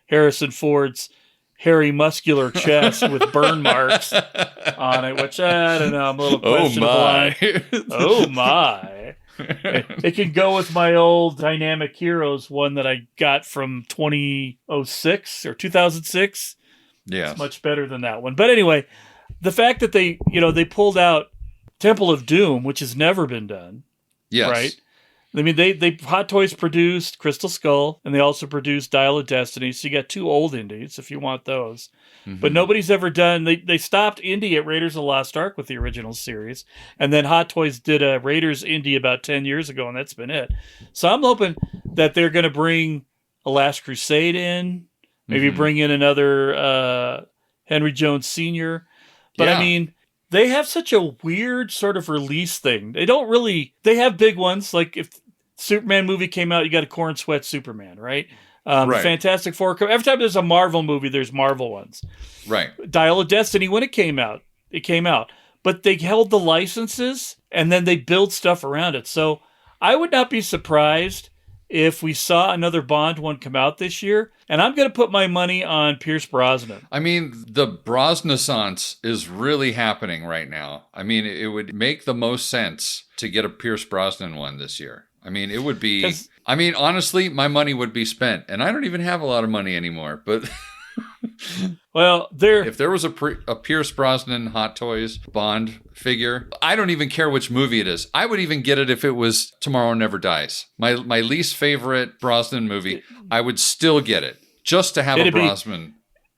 Harrison Ford's hairy, muscular chest with burn marks on it, which, I don't know, I'm a little questionable. Oh, my. It can go with my old Dynamic Heroes one that I got from 2006 or 2006. Yeah. It's much better than that one. But anyway, the fact that they pulled out Temple of Doom, which has never been done. Yes. Right? I mean, they Hot Toys produced Crystal Skull, and they also produced Dial of Destiny, so you got 2 old indies if you want those. Mm-hmm. But nobody's ever done... They stopped indie at Raiders of the Lost Ark with the original series, and then Hot Toys did a Raiders indie about 10 years ago, and that's been it. So I'm hoping that they're going to bring A Last Crusade in, maybe bring in another Henry Jones Sr., but I mean... They have such a weird sort of release thing. They have big ones, like if Superman movie came out, you got a corn sweat Superman, right? Right. Fantastic Four. Every time there's a Marvel movie, there's Marvel ones. Right. Dial of Destiny, when it came out. But they held the licenses, and then they build stuff around it. So I would not be surprised if we saw another Bond one come out this year. And I'm going to put my money on Pierce Brosnan. I mean, the Brosnaissance is really happening right now. I mean, it would make the most sense to get a Pierce Brosnan one this year. I mean, it would be... I mean, honestly, my money would be spent. And I don't even have a lot of money anymore, but... Well, if there was a Pierce Brosnan Hot Toys Bond figure, I don't even care which movie it is. I would even get it if it was Tomorrow Never Dies. My least favorite Brosnan movie, I would still get it just to have a Brosnan.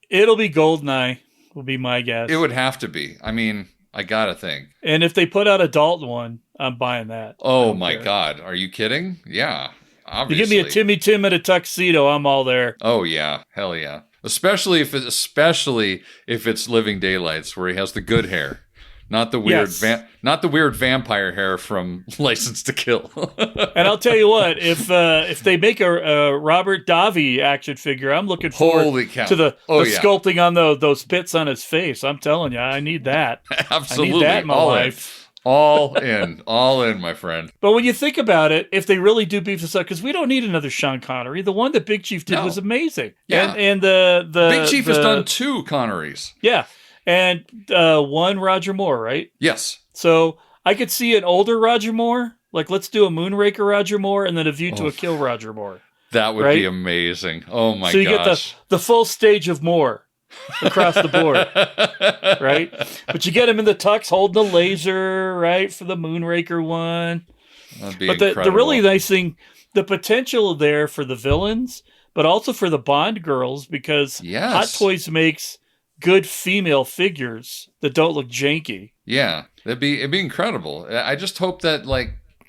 It'll be Goldeneye, will be my guess. It would have to be. I mean, I gotta think. And if they put out a Dalton one, I'm buying that. Oh my God, are you kidding? Yeah, obviously. You give me a Timmy Tim in a tuxedo, I'm all there. Oh yeah, hell yeah. Especially if it's Living Daylights, where he has the good hair, not the weird vampire hair from License to Kill. And I'll tell you what, if they make a Robert Davi action figure, I'm looking forward to the sculpting on those pits on his face. I'm telling you, I need that. Absolutely, I need that in my life. All in, my friend. But when you think about it, if they really do beef this up, because we don't need another Sean Connery. The one that Big Chief did was amazing. Yeah. And the Big Chief has done 2 Connerys. Yeah. And one Roger Moore, right? Yes. So I could see an older Roger Moore. Like, let's do a Moonraker Roger Moore and then A View to a Kill Roger Moore. That would right? be amazing. Oh, my gosh. So you get the full stage of Moore across the board, right? But you get him in the tux holding the laser, right, for the Moonraker one. That'd be but incredible. the really nice thing, the potential there for the villains, but also for the Bond girls, because Hot Toys makes good female figures that don't look janky. Yeah, it'd be incredible. I just hope that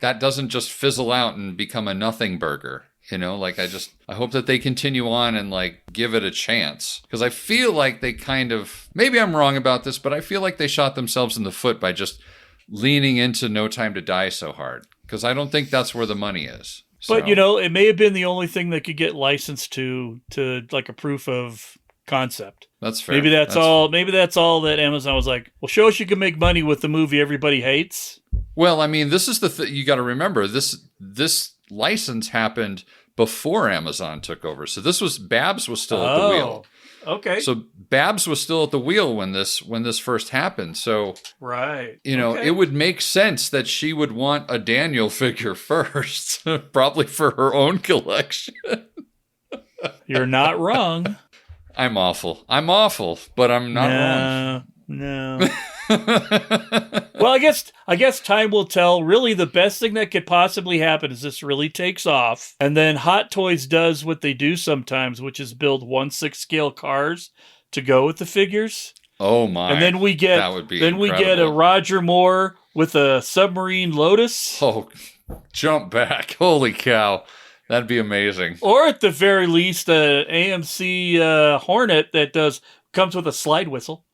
that doesn't just fizzle out and become a nothing burger. You know, I hope that they continue on and give it a chance, because I feel like they maybe I'm wrong about this, but I feel like they shot themselves in the foot by just leaning into No Time to Die so hard, because I don't think that's where the money is. So. But it may have been the only thing that could get licensed to a proof of concept. That's fair. Maybe that's all. Maybe that's all that Amazon was like. Well, show us you can make money with the movie everybody hates. Well, I mean, this is you got to remember this license happened before Amazon took over. So Babs was still at the wheel. Okay. So Babs was still at the wheel when this first happened. So right. It would make sense that she would want a Daniel figure first, probably for her own collection. You're not wrong. I'm awful, but I'm not wrong. No. Well, I guess time will tell. Really, the best thing that could possibly happen is this really takes off, and then Hot Toys does what they do sometimes, which is build 1/6 scale cars to go with the figures. Oh my! And then we get we get a Roger Moore with a submarine Lotus. Oh, jump back! Holy cow! That'd be amazing. Or at the very least, an AMC Hornet that comes with a slide whistle.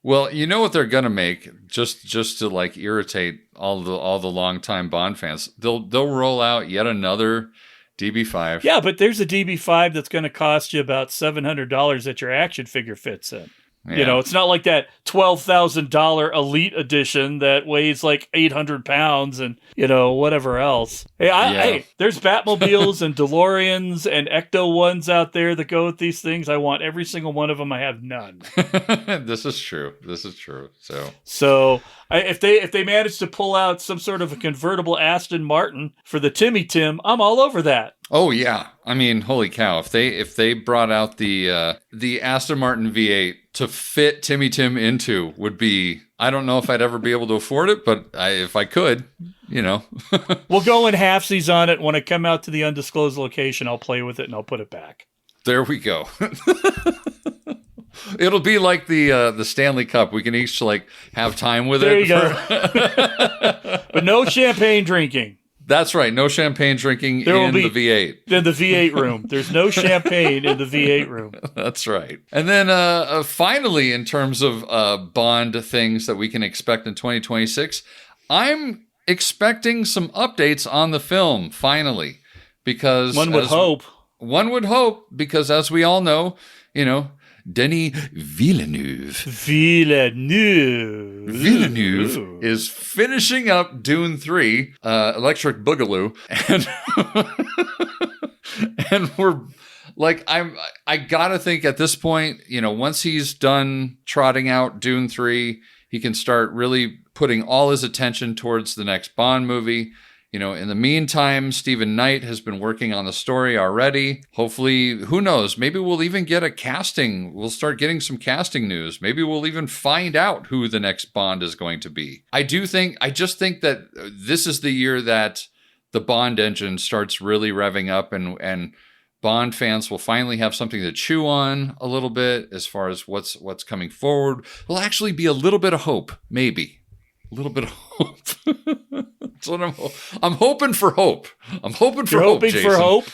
Well, you know what they're gonna make just to irritate all the longtime Bond fans. They'll roll out yet another DB5. Yeah, but there's a DB5 that's going to cost you about $700 that your action figure fits in. Yeah. It's not like that $12,000 Elite Edition that weighs 800 pounds and, whatever else. Hey, there's Batmobiles and DeLoreans and Ecto ones out there that go with these things. I want every single one of them. I have none. This is true. So if they manage to pull out some sort of a convertible Aston Martin for the Timmy Tim, I'm all over that. Oh yeah, I mean, holy cow! If they brought out the Aston Martin V8 to fit Timmy Tim into, would be, I don't know if I'd ever be able to afford it, but if I could, We'll go in halfsies on it. When I come out to the undisclosed location, I'll play with it and I'll put it back. There we go. It'll be like the Stanley Cup. We can each have time with it. There you go. But no champagne drinking. That's right. No champagne drinking the V8. In the V8 room. There's no champagne in the V8 room. That's right. And then finally, in terms of Bond things that we can expect in 2026, I'm expecting some updates on the film, finally. Because one would hope, because as we all know, Denis Villeneuve is finishing up Dune 3, Electric Boogaloo, and we're I gotta think at this point, once he's done trotting out Dune 3, he can start really putting all his attention towards the next Bond movie. In the meantime, Stephen Knight has been working on the story already. Hopefully, who knows? Maybe we'll even get a casting. We'll start getting some casting news. Maybe we'll even find out who the next Bond is going to be. I just think that this is the year that the Bond engine starts really revving up, and Bond fans will finally have something to chew on a little bit as far as what's coming forward. There'll actually be a little bit of hope, maybe. A little bit of hope. That's what I'm hoping for hope. I'm hoping for hope, Jason. For hope?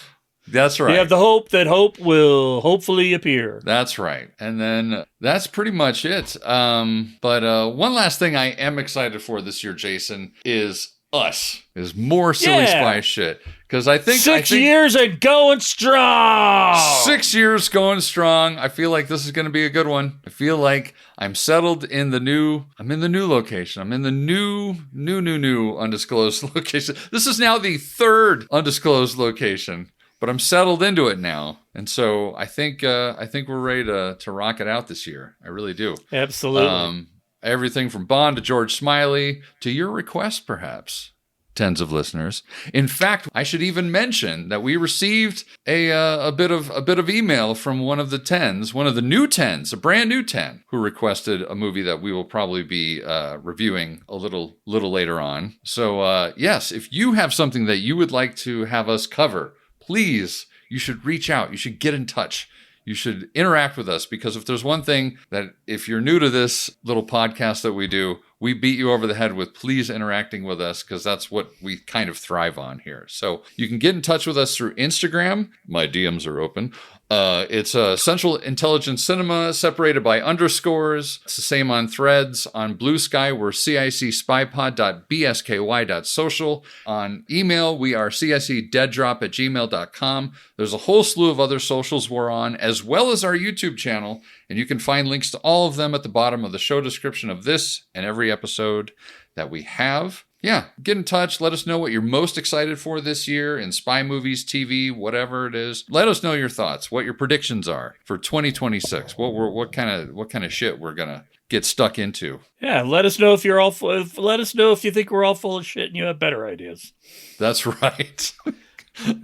That's right. You have the hope that hope will hopefully appear. That's right. And then that's pretty much it. But one last thing I am excited for this year, Jason, is Us. Is more Silly Spy shit. Because I think 6 years and going strong. 6 years going strong. I feel like this is going to be a good one. I feel like I'm settled in the new. I'm in the new location. I'm in the new undisclosed location. This is now the third undisclosed location. but I'm settled into it now. And so I think we're ready to rock it out this year. I really do. Absolutely. Everything from Bond to George Smiley to your request, perhaps, tens of listeners. In fact, I should even mention that we received a bit of email from one of the new tens, a brand new 10, who requested a movie that we will probably be reviewing a little later on. So yes, if you have something that you would like to have us cover, please, you should reach out. You should get in touch. You should interact with us, because if there's one thing that if you're new to this little podcast that we do, we beat you over the head with, please interacting with us, because that's what we kind of thrive on here. So you can get in touch with us through Instagram. My DMs are open. It's Central Intelligence Cinema, separated by underscores. It's the same on Threads. On Blue Sky, we're cicspypod.bsky.social. On email, we are cicdeaddrop@gmail.com. There's a whole slew of other socials we're on, as well as our YouTube channel, and you can find links to all of them at the bottom of the show description of this and every episode that we have. Yeah, get in touch. Let us know what you're most excited for this year in spy movies, TV, whatever it is. Let us know your thoughts, what your predictions are for 2026. What kind of shit we're gonna get stuck into. Yeah, let us know if you're all. Let us know if you think we're all full of shit and you have better ideas. That's right.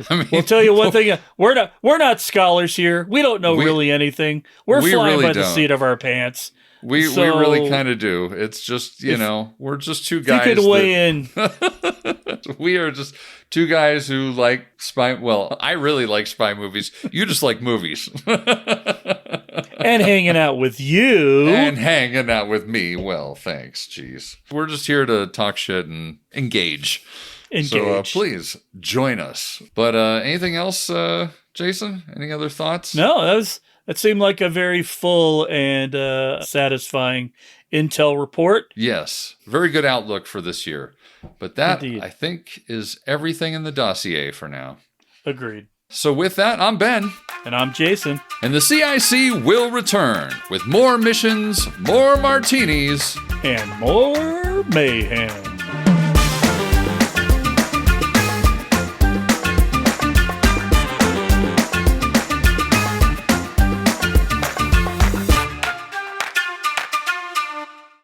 I mean, we'll tell you one thing: we're not scholars here. We don't know really anything. We're flying by the seat of our pants. We really kind of do. It's just, we're just two guys. You could weigh in. We are just two guys who like spy. Well, I really like spy movies. You just like movies. And hanging out with you. And hanging out with me. Well, thanks. Jeez. We're just here to talk shit and engage. So please join us. But anything else, Jason? Any other thoughts? No, that seemed like a very full and satisfying intel report. Yes. Very good outlook for this year. But that, Indeed. I think, is everything in the dossier for now. Agreed. So with that, I'm Ben. And I'm Jason. And the CIC will return with more missions, more martinis, and more mayhem.